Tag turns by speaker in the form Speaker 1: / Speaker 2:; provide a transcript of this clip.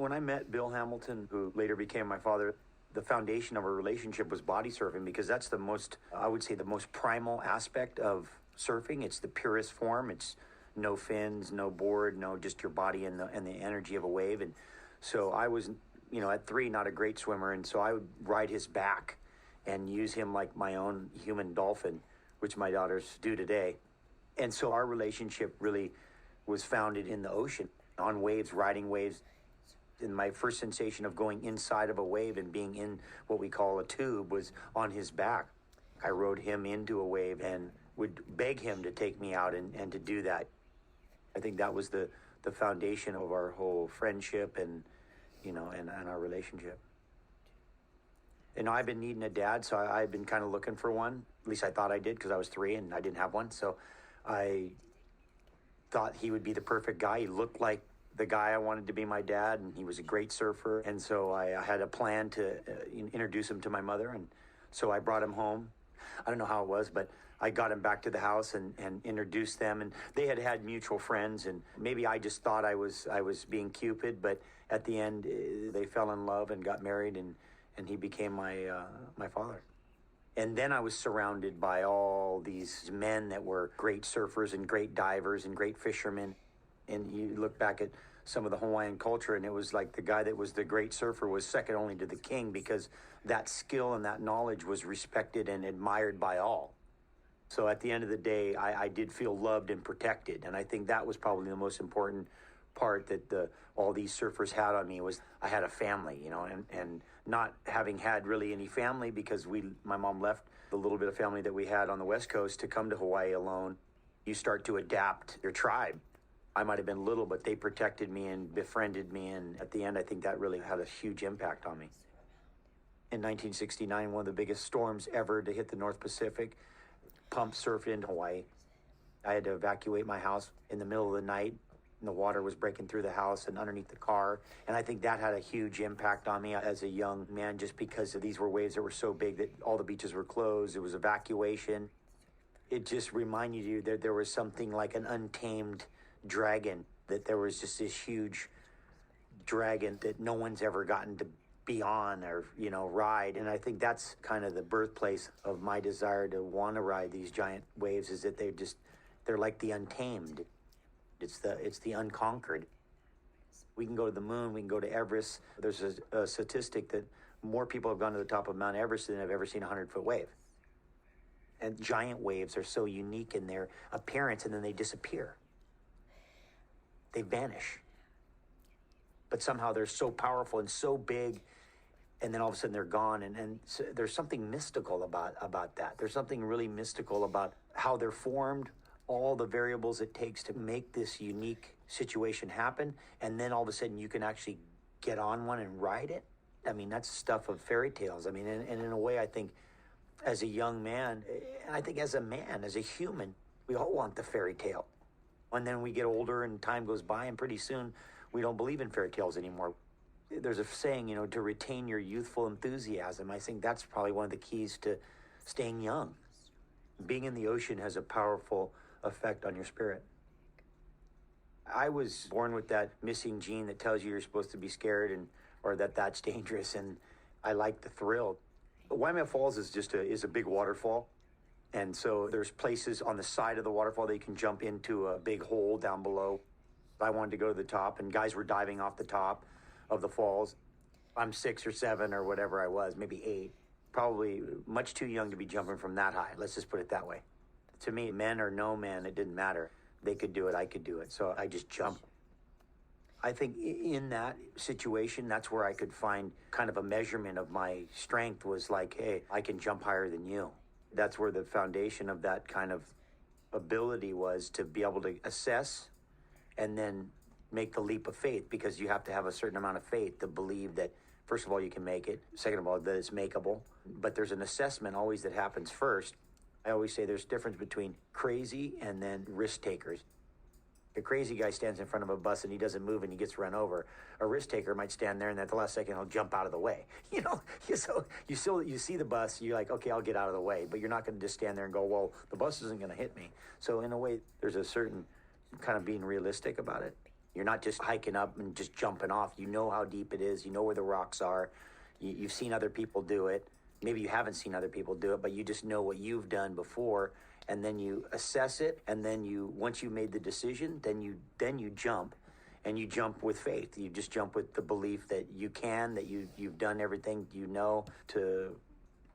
Speaker 1: When I met Bill Hamilton, who later became my father, the foundation of our relationship was body surfing because that's the most, I would say, the most primal aspect of surfing. It's the purest form. It's no fins, no board, no just your body and the energy of a wave. And so I was, at 3, not a great swimmer, and so I would ride his back and use him like my own human dolphin, which my daughters do today. And so our relationship really was founded in the ocean, on waves, riding waves. And my first sensation of going inside of a wave and being in what we call a tube was on his back. I rode him into a wave and would beg him to take me out and to do that. I think that was the foundation of our whole friendship and our relationship. I've been needing a dad, so I've been kind of looking for one. At least I thought I did because I was 3 and I didn't have one. So I thought he would be the perfect guy. He looked like the guy I wanted to be my dad, and he was a great surfer. And so I had a plan to introduce him to my mother. And so I brought him home. I don't know how it was, but I got him back to the house and introduced them. And they had mutual friends. And maybe I just thought I was being Cupid, but at the end, they fell in love and got married, and he became my father. And then I was surrounded by all these men that were great surfers and great divers and great fishermen. And you look back at some of the Hawaiian culture, and it was like the guy that was the great surfer was second only to the king because that skill and that knowledge was respected and admired by all. So at the end of the day, I did feel loved and protected. And I think that was probably the most important part that all these surfers had on me was I had a family, and not having had really any family because my mom left the little bit of family that we had on the West Coast to come to Hawaii alone. You start to adapt your tribe. I might have been little, but they protected me and befriended me. And at the end, I think that really had a huge impact on me. In 1969, one of the biggest storms ever to hit the North Pacific, pump surfed in Hawaii. I had to evacuate my house in the middle of the night, and the water was breaking through the house and underneath the car. And I think that had a huge impact on me as a young man, just because these were waves that were so big that all the beaches were closed. There was evacuation. It just reminded you that there was something like an untamed dragon, that there was just this huge dragon that no one's ever gotten to be on or ride. And I think that's kind of the birthplace of my desire to want to ride these giant waves, is that they're like the untamed. It's the unconquered. We can go to the moon, we can go to Everest. There's a statistic that more people have gone to the top of Mount Everest than have ever seen a 100-foot wave. And giant waves are so unique in their appearance, and then they disappear. They vanish. But somehow they're so powerful and so big, and then all of a sudden they're gone. And so there's something mystical about that. There's something really mystical about how they're formed, all the variables it takes to make this unique situation happen. And then all of a sudden you can actually get on one and ride it. I mean, that's stuff of fairy tales. I mean, and in a way, I think as a young man, and I think as a man, as a human, we all want the fairy tale. And then we get older and time goes by, and pretty soon we don't believe in fairy tales anymore. There's a saying, to retain your youthful enthusiasm. I think that's probably one of the keys to staying young. Being in the ocean has a powerful effect on your spirit. I was born with that missing gene that tells you you're supposed to be scared or that's dangerous, and I like the thrill. Waimea Falls is a big waterfall. And so there's places on the side of the waterfall that you can jump into a big hole down below. I wanted to go to the top, and guys were diving off the top of the falls. I'm 6 or 7 or whatever I was, maybe 8. Probably much too young to be jumping from that high. Let's just put it that way. To me, men or no men, it didn't matter. They could do it, I could do it. So I just jumped. I think in that situation, that's where I could find kind of a measurement of my strength, was like, hey, I can jump higher than you. That's where the foundation of that kind of ability was, to be able to assess and then make the leap of faith, because you have to have a certain amount of faith to believe that, first of all, you can make it. Second of all, that it's makeable. But there's an assessment always that happens first. I always say there's a difference between crazy and then risk takers. A crazy guy stands in front of a bus and he doesn't move and he gets run over. A risk taker might stand there and at the last second he'll jump out of the way. So you see the bus, you're like, okay, I'll get out of the way, but you're not going to just stand there and go, well, the bus isn't going to hit me. So in a way, there's a certain kind of being realistic about it. You're not just hiking up and just jumping off. You know how deep it is. You know where the rocks are. You've seen other people do it. Maybe you haven't seen other people do it, but you just know what you've done before, and then you assess it, and then once you made the decision, then you jump, and you jump with faith. You just jump with the belief that you can, that you've done everything you know to